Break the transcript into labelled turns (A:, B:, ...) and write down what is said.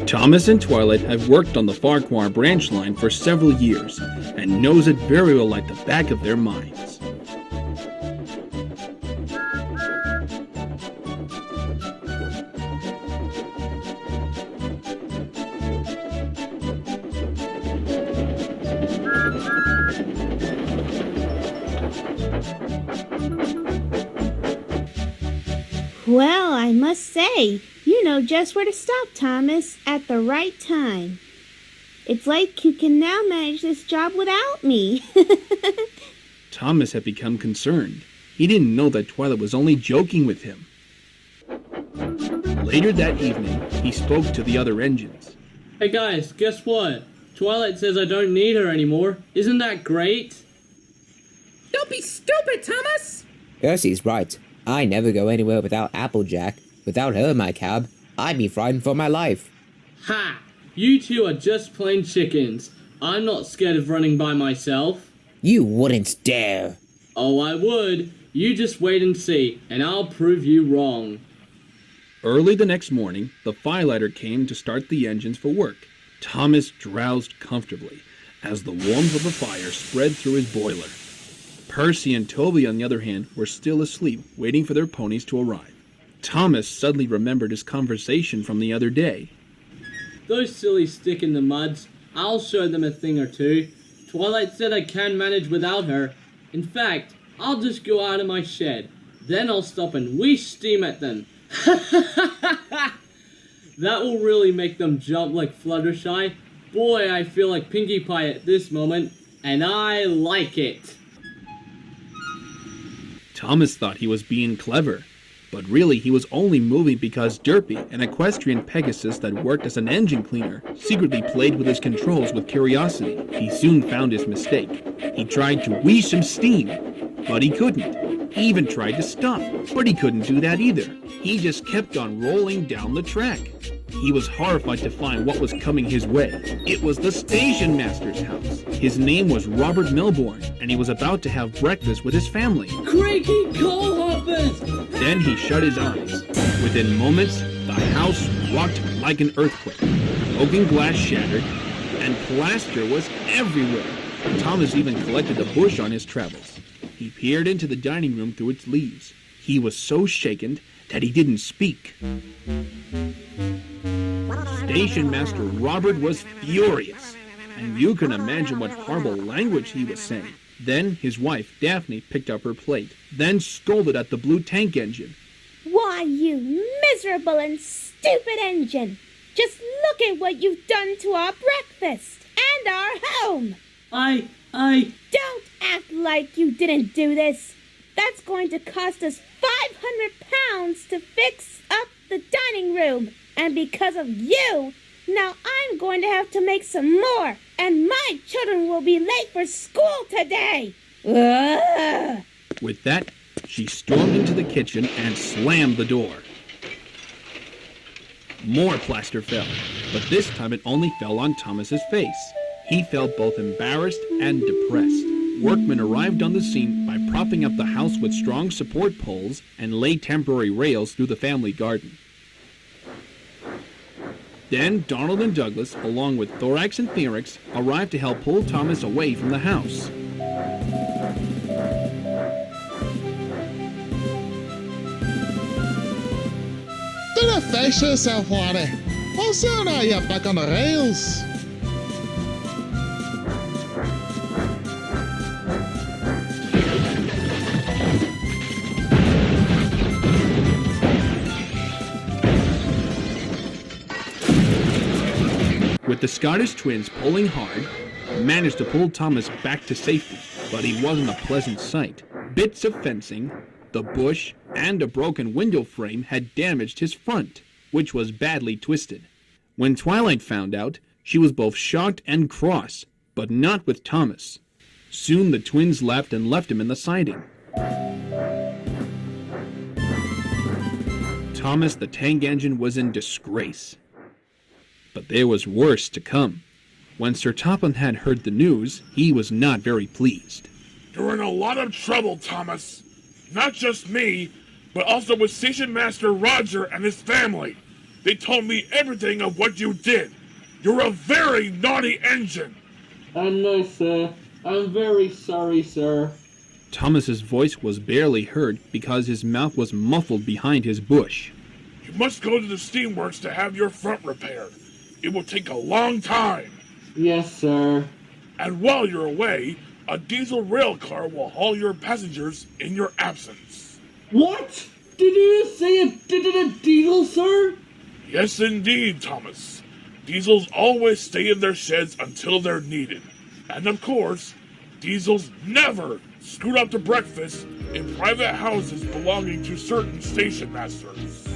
A: Thomas and Twilight have worked on the Farquhar branch line for several years and knows it very well like the back of their minds.
B: Well, I must say, you know just where to stop, Thomas, at the right time. It's like you can now manage this job without me.
A: Thomas had become concerned. He didn't know that Twilight was only joking with him. Later that evening, he spoke to the other engines.
C: Hey guys, guess what? Twilight says I don't need her anymore. Isn't that great?
D: Don't be stupid, Thomas!
E: Percy's right. I never go anywhere without Applejack. Without her in my cab, I'd be frightened for my life.
C: Ha! You two are just plain chickens. I'm not scared of running by myself.
E: You wouldn't dare.
C: Oh, I would. You just wait and see, and I'll prove you wrong.
A: Early the next morning, the firelighter came to start the engines for work. Thomas drowsed comfortably as the warmth of the fire spread through his boiler. Percy and Toby, on the other hand, were still asleep, waiting for their ponies to arrive. Thomas suddenly remembered his conversation from the other day.
C: Those silly stick-in-the-muds, I'll show them a thing or two. Twilight said I can manage without her. In fact, I'll just go out of my shed. Then I'll stop and whoosh steam at them. That will really make them jump like Fluttershy. Boy, I feel like Pinkie Pie at this moment, and I like it.
A: Thomas thought he was being clever, but really he was only moving because Derpy, an equestrian Pegasus that worked as an engine cleaner, secretly played with his controls with curiosity. He soon found his mistake. He tried to whoosh some steam, but he couldn't. He even tried to stop, but he couldn't do that either. He just kept on rolling down the track. He was horrified to find what was coming his way. It was the station master's house. His name was Robert Milbourne, and he was about to have breakfast with his family.
C: Creaky coal hoppers!
A: Then he shut his eyes. Within moments, the house rocked like an earthquake. Broken glass shattered, and plaster was everywhere. Thomas even collected a bush on his travels. He peered into the dining room through its leaves. He was so shaken that he didn't speak. Station Master Robert was furious, and you can imagine what horrible language he was saying. Then his wife, Daphne, picked up her plate, then scolded at the blue tank engine.
B: Why, you miserable and stupid engine! Just look at what you've done to our breakfast and our home!
C: Don't
B: act like you didn't do this. That's going to cost us £500 to fix up the dining room. And because of you, now I'm going to have to make some more. And my children will be late for school today. Ugh.
A: With that, she stormed into the kitchen and slammed the door. More plaster fell, but this time it only fell on Thomas's face. He felt both embarrassed and depressed. Workmen arrived on the scene by propping up the house with strong support poles and laid temporary rails through the family garden. Then Donald and Douglas, along with Thorax and Theorix, arrived to help pull Thomas away from the house.
F: Don't face yourself, Wally. Well, soon now you're back on the rails.
A: With the Scottish twins pulling hard, managed to pull Thomas back to safety, but he wasn't a pleasant sight. Bits of fencing, the bush, and a broken window frame had damaged his front, which was badly twisted. When Twilight found out, she was both shocked and cross, but not with Thomas. Soon the twins left and left him in the siding. Thomas the tank engine was in disgrace. But there was worse to come. When Sir Topham had heard the news, he was not very pleased.
G: You're in a lot of trouble, Thomas. Not just me, but also with Station Master Roger and his family. They told me everything of what you did. You're a very naughty engine.
C: I know, sir. I'm very sorry, sir.
A: Thomas's voice was barely heard because his mouth was muffled behind his bush.
G: You must go to the steamworks to have your front repaired. It will take a long time.
C: Yes, sir.
G: And while you're away, a diesel rail car will haul your passengers in your absence.
C: What? Did you say a diesel, sir?
G: Yes, indeed, Thomas. Diesels always stay in their sheds until they're needed. And of course, diesels never scoot up to breakfast in private houses belonging to certain station masters.